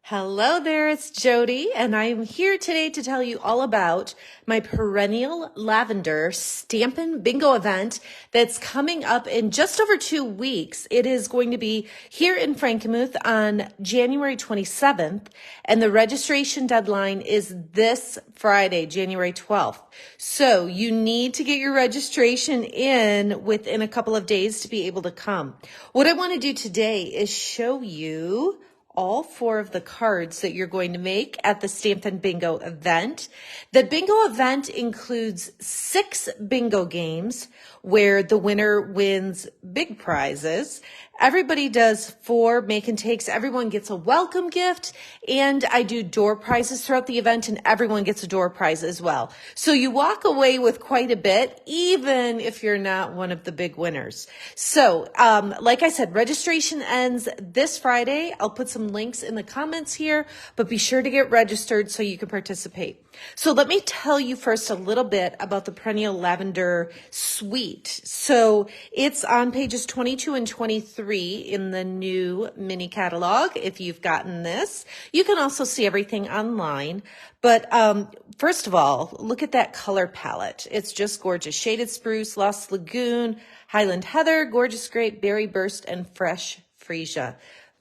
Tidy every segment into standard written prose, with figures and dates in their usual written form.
Hello there, it's Jodi, and I'm here today to tell you all about my Perennial Lavender Stampin Bingo event that's coming up in just over 2 weeks. It is going to be here in Frankenmuth on January 27th, and the registration deadline is this Friday, January 12th. So you need to get your registration in within a couple of days to be able to come. What I want to do today is show you all 4 of the cards that you're going to make at the Stampin Bingo event. The bingo event includes 6 bingo games where the winner wins big prizes. Everybody does 4 make and takes. Everyone gets a welcome gift, and I do door prizes throughout the event, and everyone gets a door prize as well. So you walk away with quite a bit, even if you're not one of the big winners. So, like I said, registration ends this Friday. I'll put some links in the comments here, but be sure to get registered so you can participate. So let me tell you first a little bit about the Perennial Lavender Suite. So it's on pages 22 and 23 in the new mini catalog. If you've gotten this, you can also see everything online. But first of all, look at that color palette. It's just gorgeous. Shaded Spruce, Lost Lagoon, Highland Heather, Gorgeous Grape, Berry Burst, and Fresh Freesia.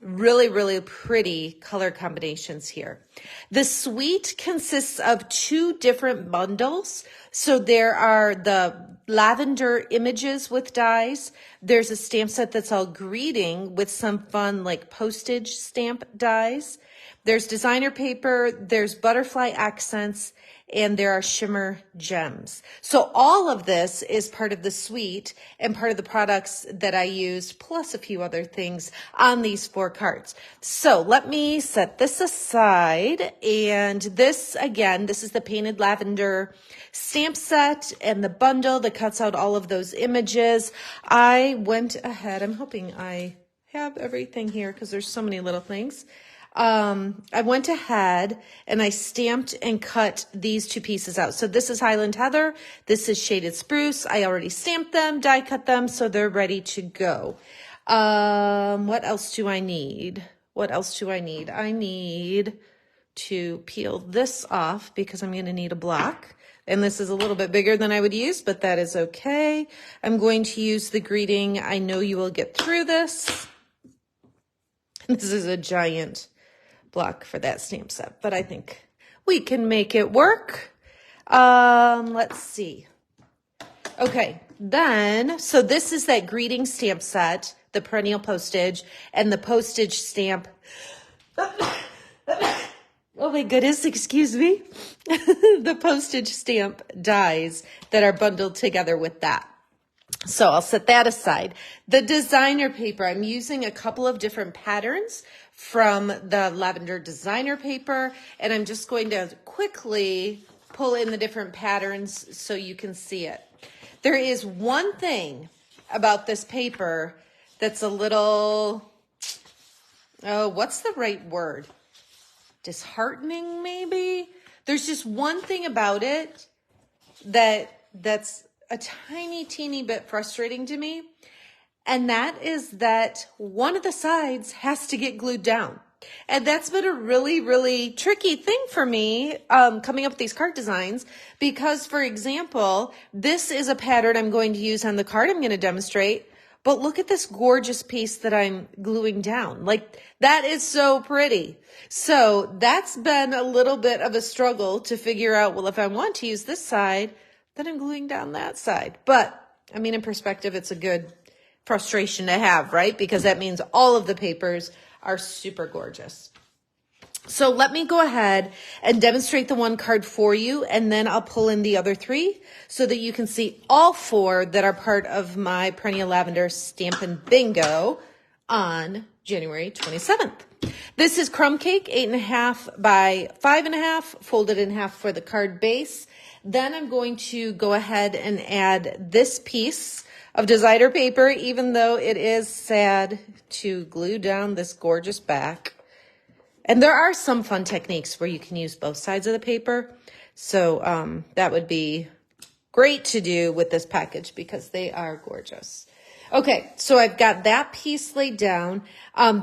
Really, really pretty color combinations here. The suite consists of 2 different bundles. So there are the lavender images with dies. There's a stamp set that's all greeting with some fun like postage stamp dies. There's designer paper, there's butterfly accents, and there are shimmer gems. So all of this is part of the suite and part of the products that I used, plus a few other things on these 4 cards. So let me set this aside. And this, again, this is the painted lavender stamp set and the bundle that cuts out all of those images. I went ahead, I'm hoping I have everything here because there's so many little things. I went ahead and I stamped and cut these 2 pieces out. So this is Highland Heather. This is Shaded Spruce. I already stamped them, die cut them, so they're ready to go. What else do I need? I need to peel this off because I'm going to need a block. And this is a little bit bigger than I would use, but that is okay. I'm going to use the greeting. I know you will get through this. This is a giant block for that stamp set, but I think we can make it work. Let's see. Okay, then, so this is that greeting stamp set, the perennial postage, and the postage stamp. Oh my goodness, excuse me. The postage stamp dies that are bundled together with that. So I'll set that aside. The designer paper, I'm using a couple of different patterns from the lavender designer paper, and I'm just going to quickly pull in the different patterns so you can see it. There is one thing about this paper that's a little, what's the right word? Disheartening, maybe? There's just one thing about it that's a tiny, teeny bit frustrating to me. And that is that one of the sides has to get glued down. And that's been a really, really tricky thing for me coming up with these card designs because, for example, this is a pattern I'm going to use on the card I'm going to demonstrate. But look at this gorgeous piece that I'm gluing down. Like, that is so pretty. So that's been a little bit of a struggle to figure out, well, if I want to use this side, then I'm gluing down that side. But, I mean, in perspective, it's a good frustration to have, right? Because that means all of the papers are super gorgeous. So let me go ahead and demonstrate the one card for you, and then I'll pull in the other 3 so that you can see all 4 that are part of my Perennial Lavender Stampin' Bingo on January 27th. This is Crumb Cake, 8.5 by 5.5, folded in half for the card base. Then I'm going to go ahead and add this piece of designer paper, even though it is sad to glue down this gorgeous back. And there are some fun techniques where you can use both sides of the paper. So that would be great to do with this package because they are gorgeous. Okay, so I've got that piece laid down.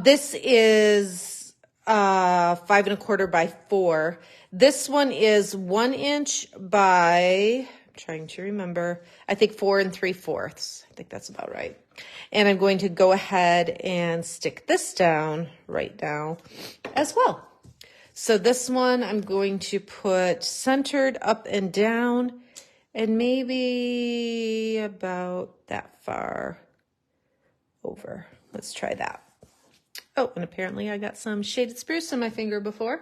This is 5¼ by 4. This one is 1 inch by, I'm trying to remember, I think 4 3/4. I think that's about right. And I'm going to go ahead and stick this down right now as well. So this one I'm going to put centered up and down and maybe about that far over. Let's try that. Oh, and apparently I got some shaded spruce in my finger before.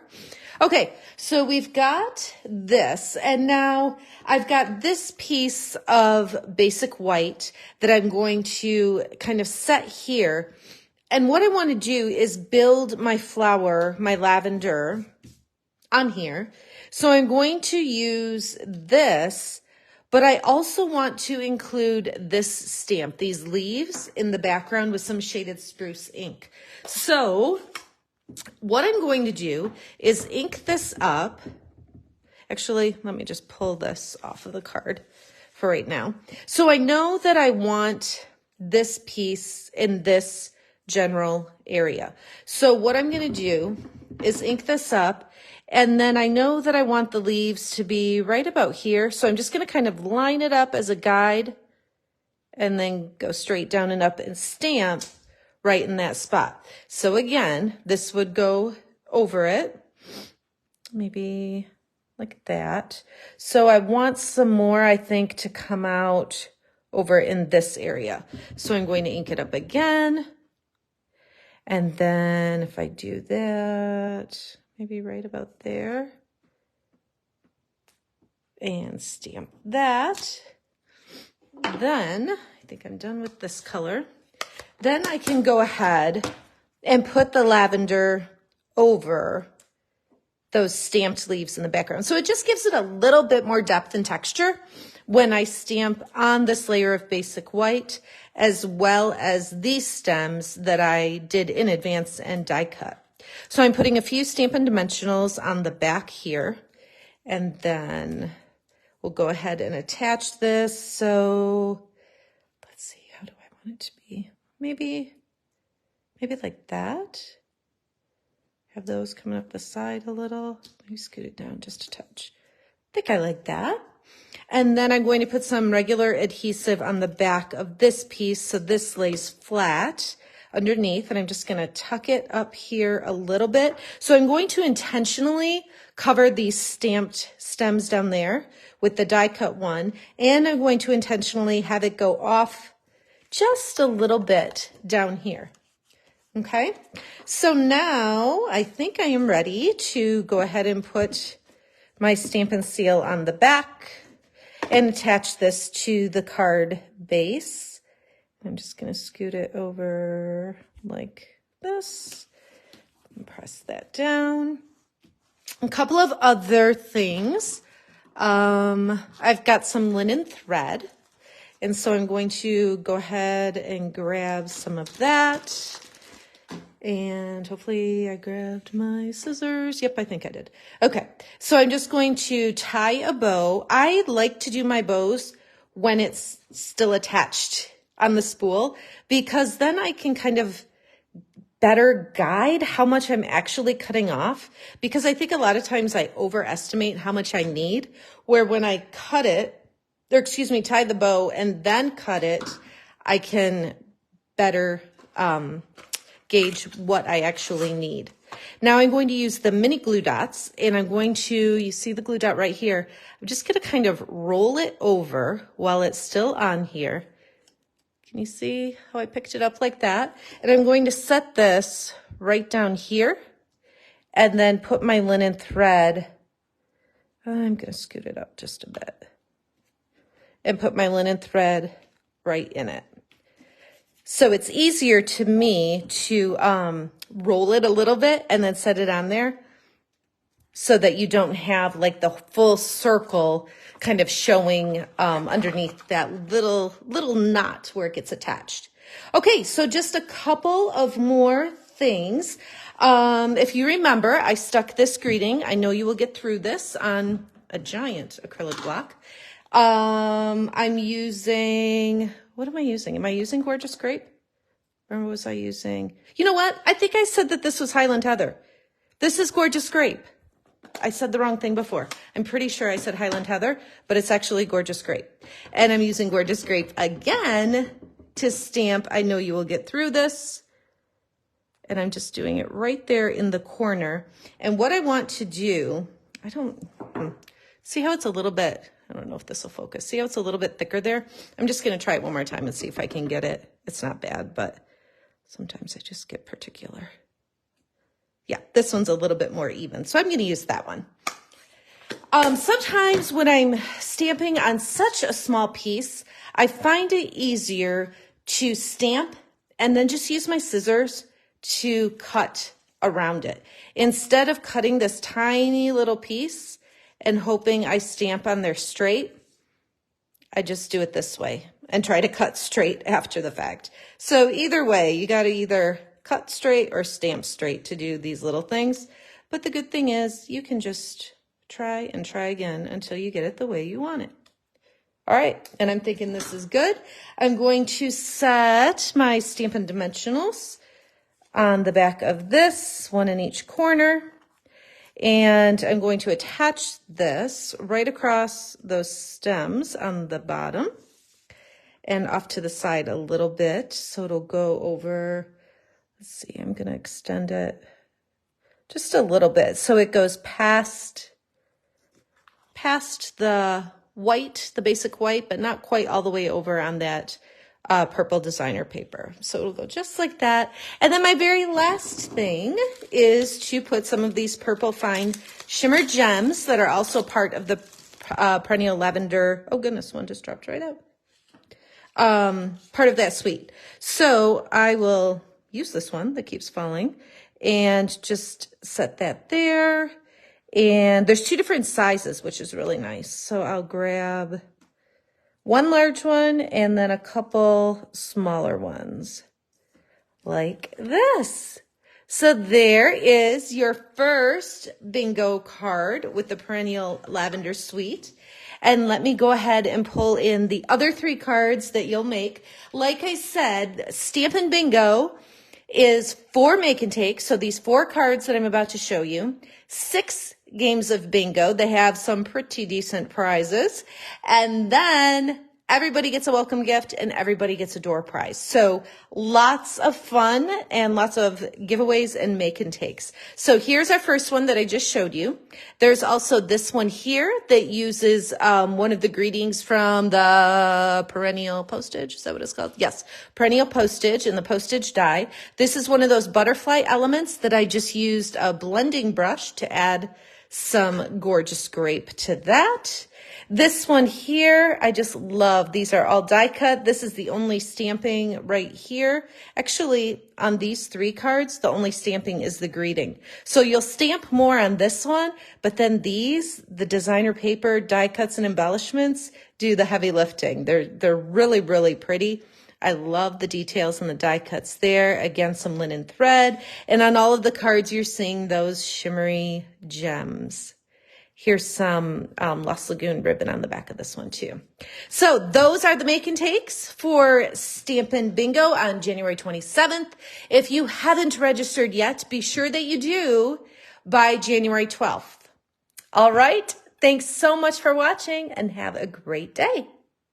Okay, so we've got this, and now I've got this piece of basic white that I'm going to kind of set here. And what I want to do is build my flower, my lavender, on here. So I'm going to use this, but I also want to include this stamp, these leaves in the background with some shaded spruce ink. So what I'm going to do is ink this up. Actually, let me just pull this off of the card for right now. So I know that I want this piece in this general area. So what I'm going to do is ink this up, and then I know that I want the leaves to be right about here. So I'm just going to kind of line it up as a guide and then go straight down and up and stamp right in that spot. So again, this would go over it, maybe like that. So I want some more, I think, to come out over in this area. So I'm going to ink it up again. And then if I do that, maybe right about there, and stamp that, then I think I'm done with this color. Then I can go ahead and put the lavender over those stamped leaves in the background. So it just gives it a little bit more depth and texture when I stamp on this layer of basic white, as well as these stems that I did in advance and die cut. So I'm putting a few Stampin' Dimensionals on the back here, and then we'll go ahead and attach this. So let's see, how do I want it to be? Maybe like that. Have those coming up the side a little. Maybe scoot it down just a touch. I think I like that. And then I'm going to put some regular adhesive on the back of this piece so this lays flat underneath, and I'm just going to tuck it up here a little bit. So I'm going to intentionally cover these stamped stems down there with the die cut one, and I'm going to intentionally have it go off just a little bit down here. Okay, so now I think I am ready to go ahead and put my Stampin' Seal on the back and attach this to the card base. I'm just going to scoot it over like this and press that down. A couple of other things. I've got some linen thread, and so I'm going to go ahead and grab some of that. And hopefully I grabbed my scissors. Yep, I think I did. Okay, so I'm just going to tie a bow. I like to do my bows when it's still attached on the spool, because then I can kind of better guide how much I'm actually cutting off, because I think a lot of times I overestimate how much I need, where when I cut it, or excuse me, tie the bow and then cut it, I can better gauge what I actually need. Now I'm going to use the mini glue dots, and I'm going to, you see the glue dot right here, I'm just going to kind of roll it over while it's still on here. Can you see how I picked it up like that? And I'm going to set this right down here and then put my linen thread, I'm going to scoot it up just a bit, and put my linen thread right in it. So it's easier to me to roll it a little bit and then set it on there so that you don't have like the full circle kind of showing underneath that little knot where it gets attached. Okay, so just a couple of more things. If you remember, I stuck this greeting. I know you will get through this on a giant acrylic block. I'm using, what am I using? Am I using Gorgeous Grape? Or was I using, you know what? I think I said that this was Highland Heather. This is Gorgeous Grape. I said the wrong thing before. I'm pretty sure I said Highland Heather, but it's actually Gorgeous Grape. And I'm using Gorgeous Grape again to stamp. I know you will get through this. And I'm just doing it right there in the corner. And what I want to do, see how it's a little bit, I don't know if this will focus. See how it's a little bit thicker there? I'm just going to try it one more time and see if I can get it. It's not bad, but sometimes I just get particular. Yeah, this one's a little bit more even, so I'm going to use that one. Sometimes when I'm stamping on such a small piece, I find it easier to stamp and then just use my scissors to cut around it. Instead of cutting this tiny little piece and hoping I stamp on there straight, I just do it this way and try to cut straight after the fact. So either way, you got to either cut straight or stamp straight to do these little things. But the good thing is you can just try and try again until you get it the way you want it. All right, and I'm thinking this is good. I'm going to set my Stampin' Dimensionals on the back of this, one in each corner. And I'm going to attach this right across those stems on the bottom and off to the side a little bit. So it'll go over, let's see, I'm going to extend it just a little bit. So it goes past the white, the basic white, but not quite all the way over on that purple designer paper. So it'll go just like that. And then my very last thing is to put some of these purple fine shimmer gems that are also part of the Perennial Lavender. Oh goodness, one just dropped right out. Part of that suite. So I will use this one that keeps falling and just set that there. And there's two different sizes, which is really nice. So I'll grab one large one and then a couple smaller ones like this. So there is your first bingo card with the Perennial Lavender Suite. And let me go ahead and pull in the other 3 cards that you'll make. Like I said, Stampin' Bingo is 4 make and take. So these 4 cards that I'm about to show you, 6 games of bingo. They have some pretty decent prizes. And then everybody gets a welcome gift and everybody gets a door prize. So lots of fun and lots of giveaways and make and takes. So here's our first one that I just showed you. There's also this one here that uses one of the greetings from the Perennial postage. Is that what it's called? Yes, Perennial postage and the postage die. This is one of those butterfly elements that I just used a blending brush to add some Gorgeous Grape to that. This one here, I just love. These are all die cut. This is the only stamping right here. Actually, on these 3 cards, the only stamping is the greeting. So you'll stamp more on this one, but then these, the designer paper, die cuts and embellishments, do the heavy lifting. They're really, really pretty. I love the details and the die cuts there. Again, some linen thread. And on all of the cards, you're seeing those shimmery gems. Here's some Lost Lagoon ribbon on the back of this one too. So those are the make and takes for Stampin' Bingo on January 27th. If you haven't registered yet, be sure that you do by January 12th. All right. Thanks so much for watching and have a great day.